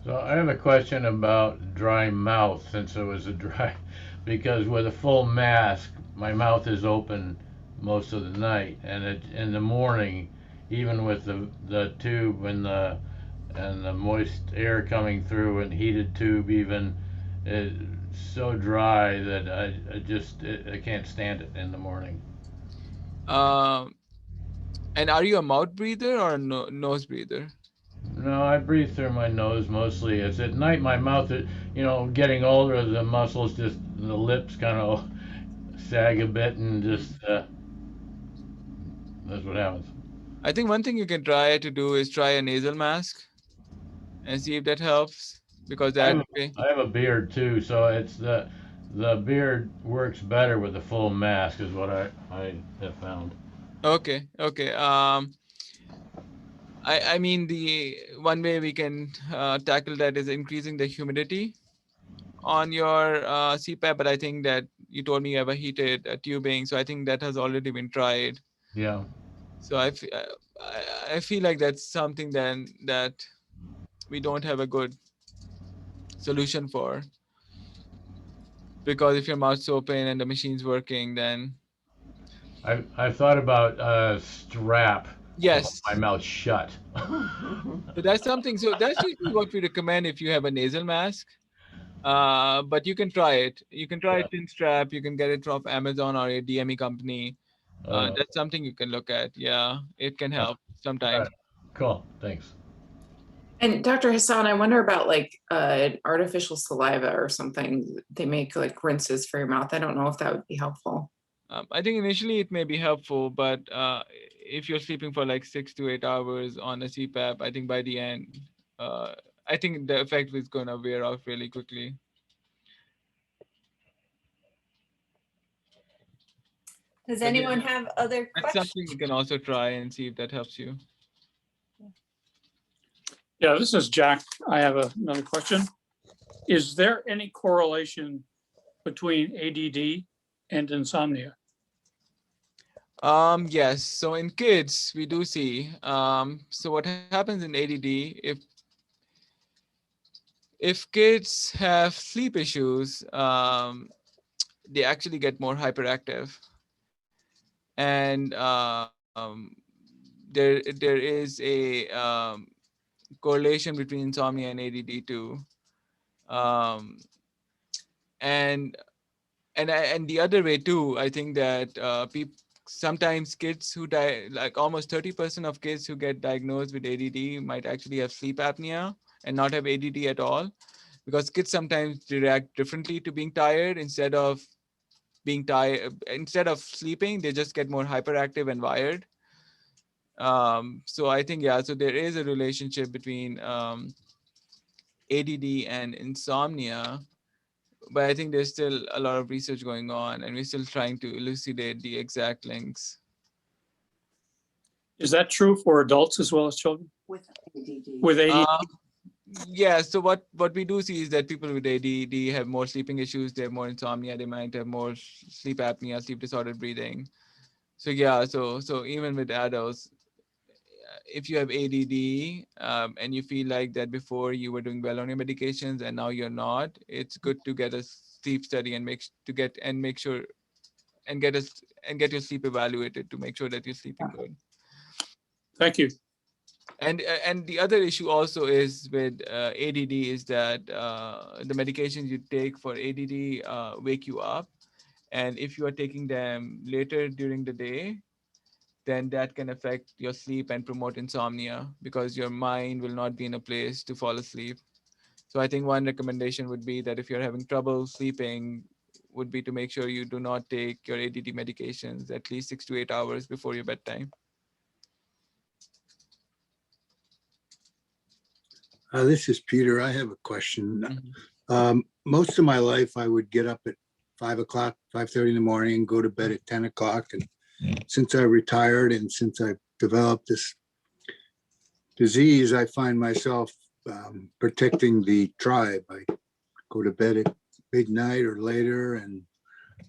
Speaker 7: So I have a question about dry mouth, since it was a dry, because with a full mask, my mouth is open most of the night, and in the morning, even with the tube and the moist air coming through and heated tube, even it's so dry that I can't stand it in the morning.
Speaker 2: And are you a mouth breather or a nose breather?
Speaker 7: No, I breathe through my nose mostly. It's at night my mouth, getting older, the muscles just, the lips kind of sag a bit, and just, that's what happens.
Speaker 2: I think one thing you can try to do is try a nasal mask and see if that helps, because
Speaker 7: I
Speaker 2: that
Speaker 7: have a beard too, so it's the beard works better with a full mask, is what I have found.
Speaker 2: Okay. I mean, the one way we can tackle that is increasing the humidity on your Cpap, but I think that you told me you have a heated tubing, so I think that has already been tried.
Speaker 7: Yeah.
Speaker 2: So I feel like that's something then that we don't have a good solution for, because if your mouth's open and the machine's working, then
Speaker 7: I've thought about a strap to hold
Speaker 2: yes.
Speaker 7: my mouth shut.
Speaker 2: So that's something. So that's usually what we recommend if you have a nasal mask. But you can try it. You can try a thin strap. You can get it from Amazon or a DME company. That's something you can look at. Yeah, it can help sometimes.
Speaker 7: Right. Cool, thanks.
Speaker 3: And Dr. Hassan, I wonder about like artificial saliva or something. They make like rinses for your mouth. I don't know if that would be helpful.
Speaker 2: I think initially it may be helpful, but if you're sleeping for like 6 to 8 hours on a CPAP, I think by the end, I think the effect is going to wear off really quickly.
Speaker 1: Does anyone have other
Speaker 2: That's
Speaker 1: questions?
Speaker 2: something you can also try and see if that helps you.
Speaker 8: Yeah, this is Jack. I have another question. Is there any correlation between ADD and insomnia?
Speaker 2: Yes. So in kids, we do see. So what happens in ADD, if kids have sleep issues, they actually get more hyperactive, and there is a correlation between insomnia and ADD too. And the other way too, I think that sometimes kids who die, like almost 30% of kids who get diagnosed with ADD might actually have sleep apnea and not have ADD at all, because kids sometimes react differently to being tired. Instead of being tired, instead of sleeping, they just get more hyperactive and wired. So I think, yeah, so there is a relationship between ADD and insomnia, but I think there's still a lot of research going on and we're still trying to elucidate the exact links.
Speaker 8: Is that true for adults as well as children?
Speaker 6: With ADD.
Speaker 8: With ADD?
Speaker 2: Yeah, so what we do see is that people with ADD have more sleeping issues, they have more insomnia, they might have more sleep apnea, sleep disordered breathing. So yeah, so even with adults, if you have ADD and you feel like that before you were doing well on your medications and now you're not, it's good to get a sleep study and make sure and get your sleep evaluated to make sure that you're sleeping good.
Speaker 8: Thank you.
Speaker 2: And the other issue also is with ADD is that the medications you take for ADD wake you up, and if you are taking them later during the day, then that can affect your sleep and promote insomnia because your mind will not be in a place to fall asleep. So I think one recommendation would be that if you're having trouble sleeping, would be to make sure you do not take your ADD medications at least 6 to 8 hours before your bedtime.
Speaker 9: This is Peter. I have a question.
Speaker 2: Mhm.
Speaker 9: Most of my life, I would get up at 5 o'clock, 5:30 in the morning and go to bed at 10 o'clock. And since I retired and since I developed this disease, I find myself protecting the tribe. I go to bed at midnight or later and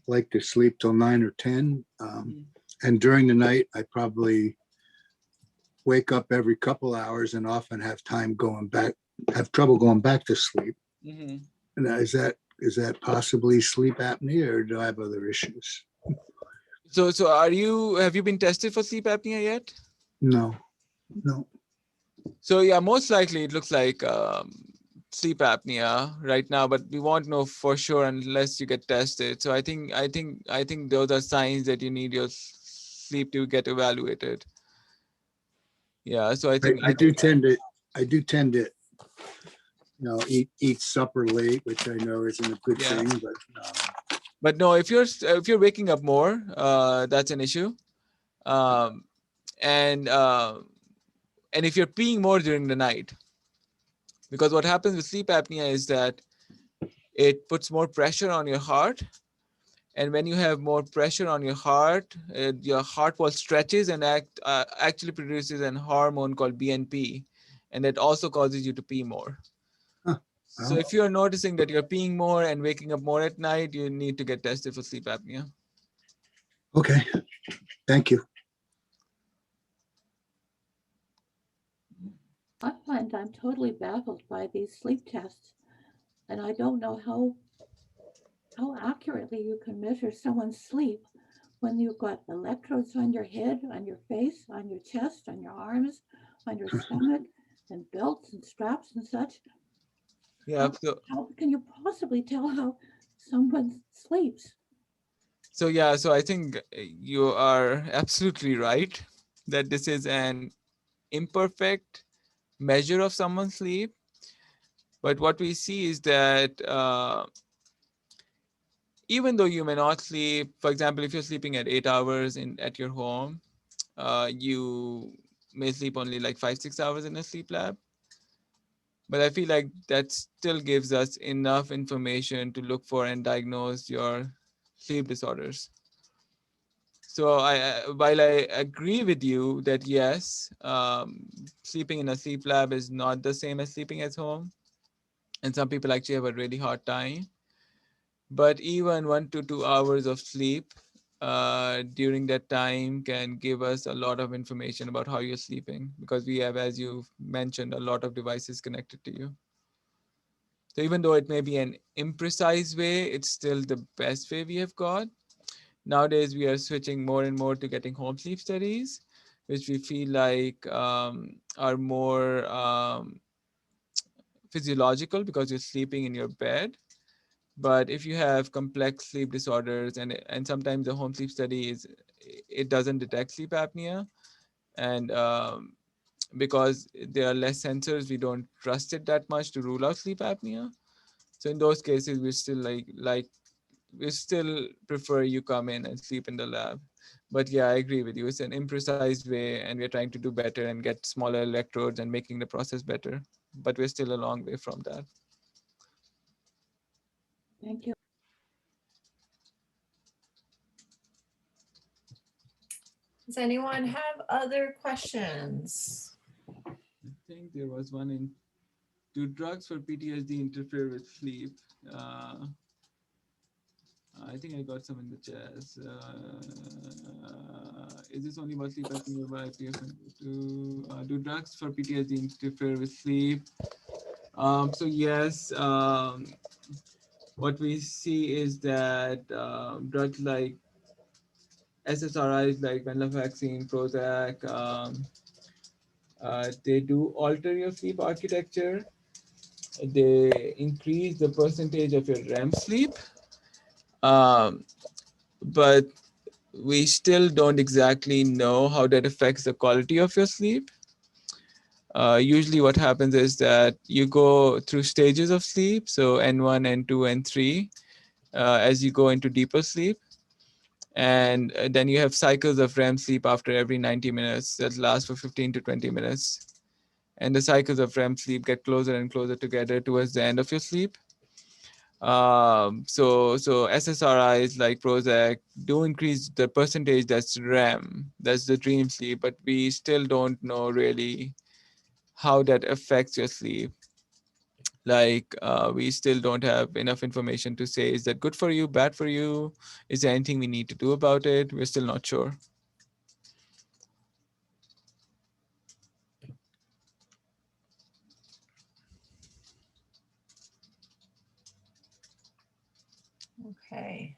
Speaker 9: like to sleep till 9 or 10. And during the night, I probably wake up every couple hours and often have trouble going back to sleep.
Speaker 2: Mm-hmm.
Speaker 9: And is that possibly sleep apnea, or do I have other issues?
Speaker 2: So have you been tested for sleep apnea yet?
Speaker 9: No.
Speaker 2: So yeah, most likely it looks like sleep apnea right now, but we won't know for sure unless you get tested. So I think those are signs that you need your sleep to get evaluated. Yeah, so I
Speaker 9: do tend to eat supper late, which I know isn't a good
Speaker 2: Yeah.
Speaker 9: thing,
Speaker 2: But no, if you're waking up more, that's an issue. And if you're peeing more during the night, because what happens with sleep apnea is that it puts more pressure on your heart. And when you have more pressure on your heart wall stretches and actually produces an hormone called BNP. And that also causes you to pee more. So if you're noticing that you're peeing more and waking up more at night, you need to get tested for sleep apnea.
Speaker 9: okay. Thank you.
Speaker 5: I find I'm totally baffled by these sleep tests, and I don't know how accurately you can measure someone's sleep when you've got electrodes on your head, on your face, on your chest, on your arms, on your stomach, and belts and straps and such.
Speaker 2: Yeah.
Speaker 5: How can you possibly tell how someone sleeps?
Speaker 2: So yeah, so I think you are absolutely right that this is an imperfect measure of someone's sleep. But what we see is that even though you may not sleep, for example, if you're sleeping at 8 hours at your home, you may sleep only like 5-6 hours in a sleep lab. But I feel like that still gives us enough information to look for and diagnose your sleep disorders. So while I agree with you that yes, sleeping in a sleep lab is not the same as sleeping at home, and some people actually have a really hard time. But even 1 to 2 hours of sleep during that time can give us a lot of information about how you're sleeping, because we have, as you mentioned, a lot of devices connected to you. So even though it may be an imprecise way, it's still the best way we have got. Nowadays, we are switching more and more to getting home sleep studies, which we feel like are more physiological because you're sleeping in your bed. But if you have complex sleep disorders, and sometimes the home sleep study it doesn't detect sleep apnea, and because there are less sensors, we don't trust it that much to rule out sleep apnea. So in those cases, we still we still prefer you come in and sleep in the lab. But yeah, I agree with you. It's an imprecise way, and we're trying to do better and get smaller electrodes and making the process better. But we're still a long way from that.
Speaker 5: Thank you.
Speaker 1: Does anyone have other questions?
Speaker 2: I think there was one in, do drugs for PTSD interfere with sleep? I think I got some in the chat. Is this only about sleep apnea or variety of do drugs for PTSD interfere with sleep? So yes, what we see is that drugs like SSRIs like venlafaxine, Prozac, they do alter your sleep architecture. They increase the percentage of your REM sleep, but we still don't exactly know how that affects the quality of your sleep. Usually what happens is that you go through stages of sleep, so N1, N2, N3, as you go into deeper sleep. And then you have cycles of REM sleep after every 90 minutes that last for 15 to 20 minutes. And the cycles of REM sleep get closer and closer together towards the end of your sleep. So SSRIs like Prozac do increase the percentage that's REM, that's the dream sleep, but we still don't know really how that affects your sleep. Like we still don't have enough information to say, is that good for you, bad for you? Is there anything we need to do about it? We're still not sure.
Speaker 1: Okay.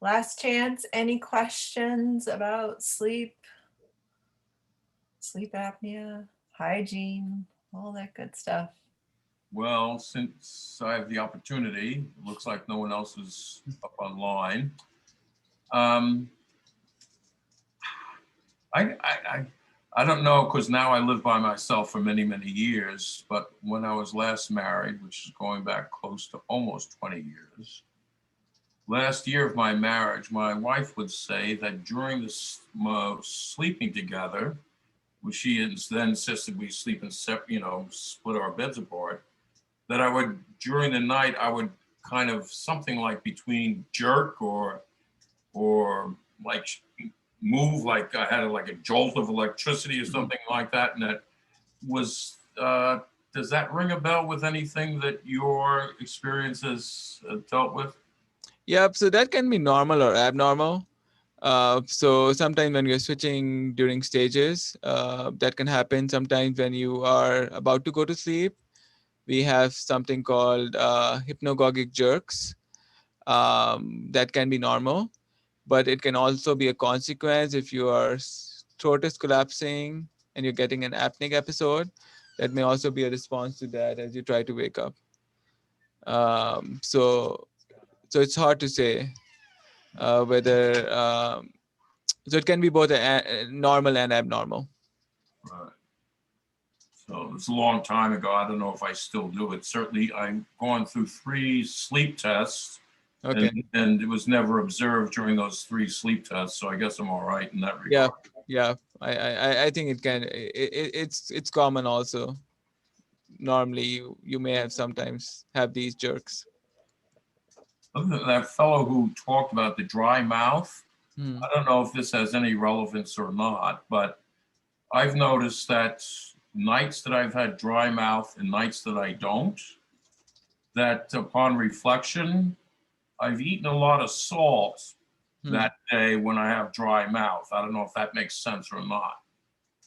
Speaker 1: Last chance, any questions about sleep apnea, hygiene, all that good stuff?
Speaker 4: Well, since I have the opportunity, it looks like no one else is up online. I don't know, because now I live by myself for many, many years, but when I was last married, which is going back close to almost 20 years, last year of my marriage, my wife would say that during the sleeping together, which she then insisted we sleep in split our beds apart, that I would, during the night, I would kind of something like between jerk or like move, like I had like a jolt of electricity or something like that. And that was, does that ring a bell with anything that your experiences dealt with?
Speaker 2: Yep, so that can be normal or abnormal. So sometimes when you're switching during stages, that can happen. Sometimes when you are about to go to sleep, we have something called hypnagogic jerks. That can be normal, but it can also be a consequence if your throat is collapsing and you're getting an apneic episode. That may also be a response to that as you try to wake up. So it's hard to say whether so it can be both normal and abnormal.
Speaker 4: Right. So it's a long time ago. I don't know if I still do it. Certainly, I've gone through 3 sleep tests,
Speaker 2: Okay.
Speaker 4: and it was never observed during those 3 sleep tests. So I guess I'm all right in that regard.
Speaker 2: Yeah. I think it can. It's common also. Normally, you may have sometimes have these jerks.
Speaker 4: Other than that fellow who talked about the dry mouth,
Speaker 2: Hmm.
Speaker 4: I don't know if this has any relevance or not, but I've noticed that nights that I've had dry mouth and nights that I don't, that upon reflection, I've eaten a lot of salt that day when I have dry mouth. I don't know if that makes sense or not.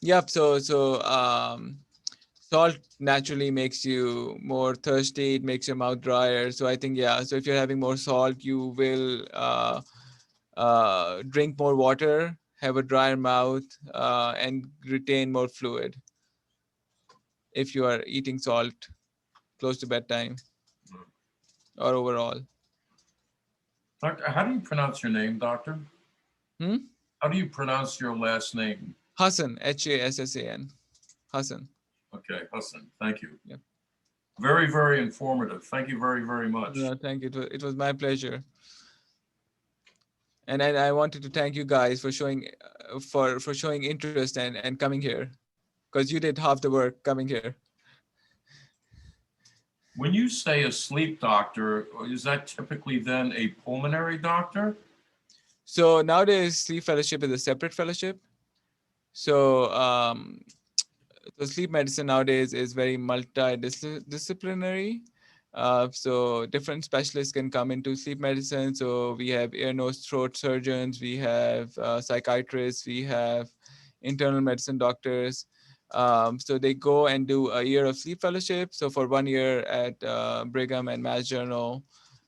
Speaker 2: Yep. So salt naturally makes you more thirsty. It makes your mouth drier. So I think, yeah. So if you're having more salt, you will drink more water, have a drier mouth, and retain more fluid if you are eating salt close to bedtime or overall.
Speaker 4: Doctor, how do you pronounce your name, doctor? How do you pronounce your last name?
Speaker 2: Hassan, Hassan. Hassan.
Speaker 4: Okay, Hassan. Thank you.
Speaker 2: Yeah.
Speaker 4: Very, very informative. Thank you very, very much.
Speaker 2: No, thank you. It was my pleasure. And I wanted to thank you guys for showing for showing interest and coming here, because you did half the work coming here.
Speaker 4: When you say a sleep doctor, is that typically then a pulmonary doctor?
Speaker 2: So nowadays, sleep fellowship is a separate fellowship. So the sleep medicine nowadays is very multidisciplinary. So different specialists can come into sleep medicine. So we have ear, nose, throat surgeons, we have psychiatrists, we have internal medicine doctors. So they go and do a year of sleep fellowship. So for 1 year at Brigham and Mass General,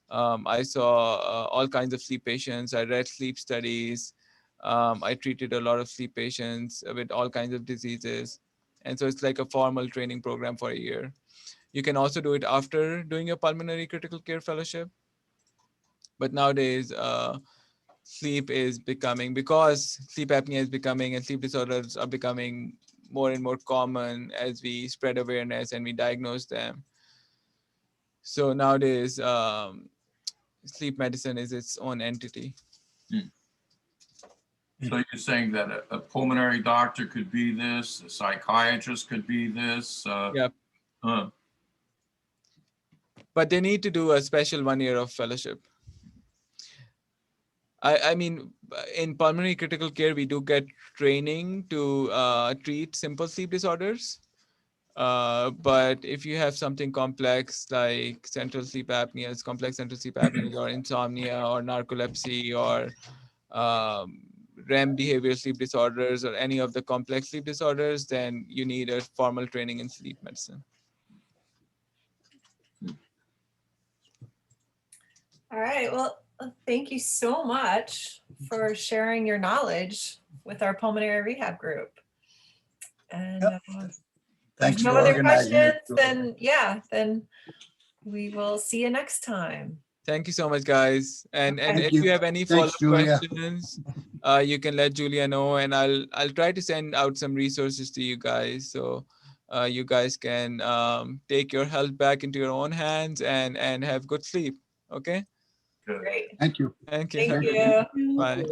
Speaker 2: I saw all kinds of sleep patients. I read sleep studies. I treated a lot of sleep patients with all kinds of diseases. And so it's like a formal training program for a year. You can also do it after doing your pulmonary critical care fellowship. But nowadays, sleep is becoming, because sleep apnea is becoming and sleep disorders are becoming more and more common as we spread awareness and we diagnose them. So nowadays, sleep medicine is its own entity.
Speaker 4: So you're saying that a pulmonary doctor could be this, a psychiatrist could be this?
Speaker 2: Yep. But they need to do a special 1 year of fellowship. I mean, in pulmonary critical care, we do get training to treat simple sleep disorders. But if you have something complex like central sleep apneas, complex central sleep apneas, or insomnia, or narcolepsy, or REM behavioral sleep disorders, or any of the complex sleep disorders, then you need a formal training in sleep medicine.
Speaker 1: All right, well, thank you so much for sharing your knowledge with our pulmonary rehab group. And
Speaker 9: Thanks
Speaker 1: no
Speaker 9: for
Speaker 1: other
Speaker 9: organizing it.
Speaker 1: questions, then we will see you next time.
Speaker 2: Thank you so much, guys. And
Speaker 1: Okay.
Speaker 2: if you have any
Speaker 9: Thanks,
Speaker 2: follow-up
Speaker 9: Julia.
Speaker 2: questions, you can let Julia know, and I'll try to send out some resources to you guys, so you guys can take your health back into your own hands and have good sleep. Okay.
Speaker 4: Good.
Speaker 1: Great.
Speaker 2: Thank you.
Speaker 1: Thank you.
Speaker 2: Bye.